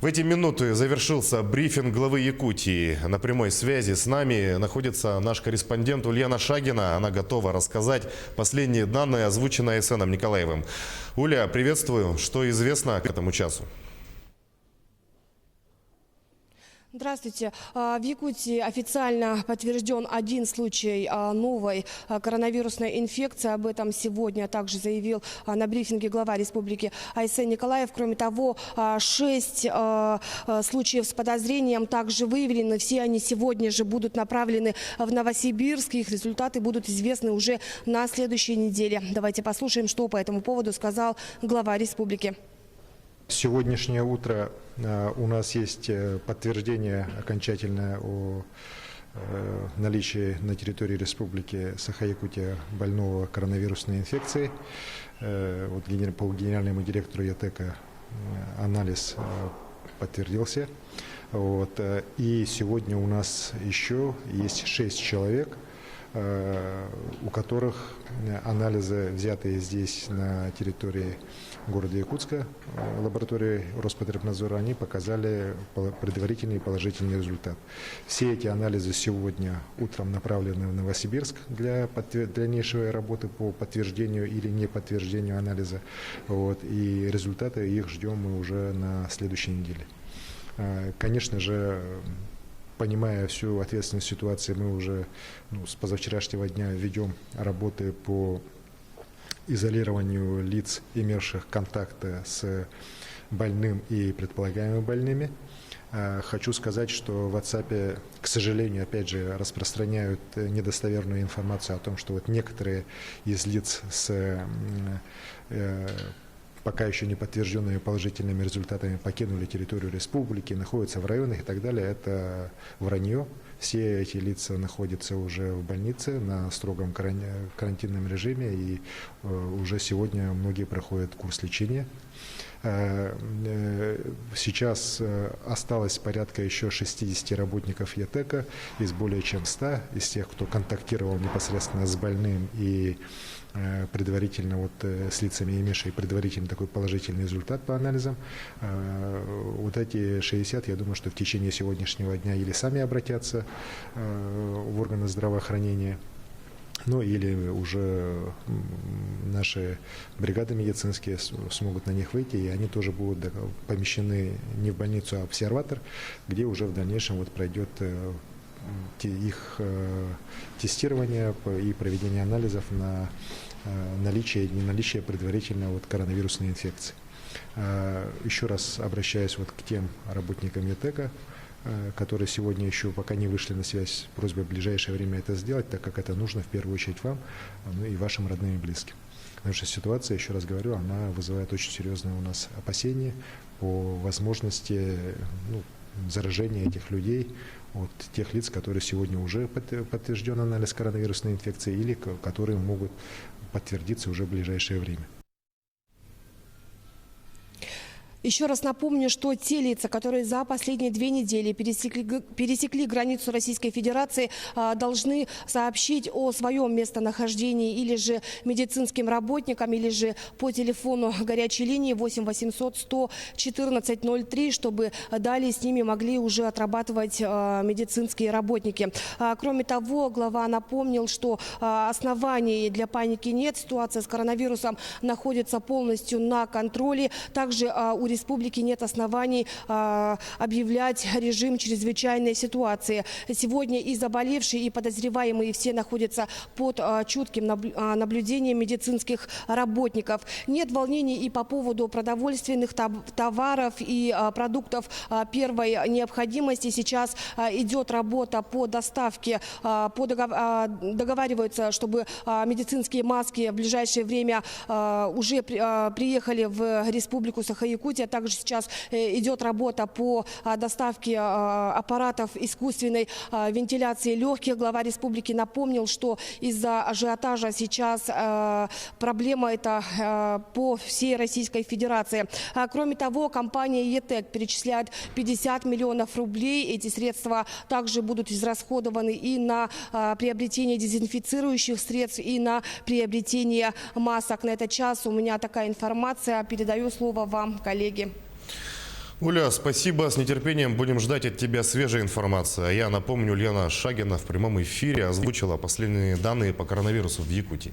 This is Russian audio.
В эти минуты завершился брифинг главы Якутии. На прямой связи с нами находится наш корреспондент Ульяна Шагина. Она готова рассказать последние данные, озвученные Айсеном Николаевым. Уля, приветствую. Что известно к этому часу? Здравствуйте. В Якутии официально подтвержден один случай новой коронавирусной инфекции. Об этом сегодня также заявил на брифинге глава республики Айсен Николаев. Кроме того, 6 случаев с подозрением также выявлены. Все они сегодня же будут направлены в Новосибирск. Их результаты будут известны уже на следующей неделе. Давайте послушаем, что по этому поводу сказал глава республики. Сегодняшнее утро у нас есть подтверждение окончательное о наличии на территории республики Саха-Якутия больного коронавирусной инфекцией. Вот по генеральному директору ЯТЭКа анализ подтвердился. Вот. И сегодня у нас еще есть 6 человек, у которых анализы, взятые здесь на территории города Якутска, лаборатории Роспотребнадзора, они показали предварительный положительный результат. Все эти анализы сегодня утром направлены в Новосибирск для дальнейшей работы по подтверждению или не подтверждению анализа. Вот. И результаты их ждем мы уже на следующей неделе. Конечно же, понимая всю ответственность ситуации, мы уже с позавчерашнего дня ведем работы по изолированию лиц, имевших контакты с больным и предполагаемыми больными. Хочу сказать, что в WhatsApp, к сожалению, опять же, распространяют недостоверную информацию о том, что вот некоторые из лиц с пока еще не подтвержденными положительными результатами покинули территорию республики, находятся в районах и так далее. Это вранье. Все эти лица находятся уже в больнице на строгом карантинном режиме, и уже сегодня многие проходят курс лечения. Сейчас осталось порядка еще 60 работников ЯТЭКа из более чем 100, из тех, кто контактировал непосредственно с больным и предварительно с лицами, имевшими предварительно такой положительный результат по анализам. Вот эти 60, я думаю, что в течение сегодняшнего дня или сами обратятся в органы здравоохранения, или уже наши бригады медицинские смогут на них выйти, и они тоже будут помещены не в больницу, а в обсерватор, где уже в дальнейшем пройдет их тестирование и проведение анализов на наличие и неналичие предварительно коронавирусной инфекции. Еще раз обращаюсь к тем работникам ЯТЭКа, которые сегодня еще пока не вышли на связь, с просьбой в ближайшее время это сделать, так как это нужно в первую очередь вам, и вашим родным и близким. Потому что ситуация, еще раз говорю, она вызывает очень серьезные у нас опасения по возможности заражения этих людей от тех лиц, которые сегодня уже подтвержден анализ коронавирусной инфекции или которые могут подтвердиться уже в ближайшее время. Еще раз напомню, что те лица, которые за последние 2 недели пересекли границу Российской Федерации, должны сообщить о своем местонахождении или же медицинским работникам, или же по телефону горячей линии 8 800 114 03, чтобы далее с ними могли уже отрабатывать медицинские работники. Кроме того, глава напомнил, что оснований для паники нет. Ситуация с коронавирусом находится полностью на контроле. Также у республики нет оснований объявлять режим чрезвычайной ситуации. Сегодня и заболевшие, и подозреваемые все находятся под чутким наблюдением медицинских работников. Нет волнений и по поводу продовольственных товаров и продуктов первой необходимости. Сейчас идет работа по доставке, договариваются, чтобы медицинские маски в ближайшее время уже приехали в республику Саха-Якутия. Также сейчас идет работа по доставке аппаратов искусственной вентиляции легких. Глава республики напомнил, что из-за ажиотажа сейчас проблема это по всей Российской Федерации. Кроме того, компания ЯТЭК перечисляет 50 миллионов рублей. Эти средства также будут израсходованы и на приобретение дезинфицирующих средств, и на приобретение масок. На этот час у меня такая информация. Передаю слово вам, коллеги. Уля, спасибо. С нетерпением будем ждать от тебя свежей информации. А я напомню, Ульяна Шагина в прямом эфире озвучила последние данные по коронавирусу в Якутии.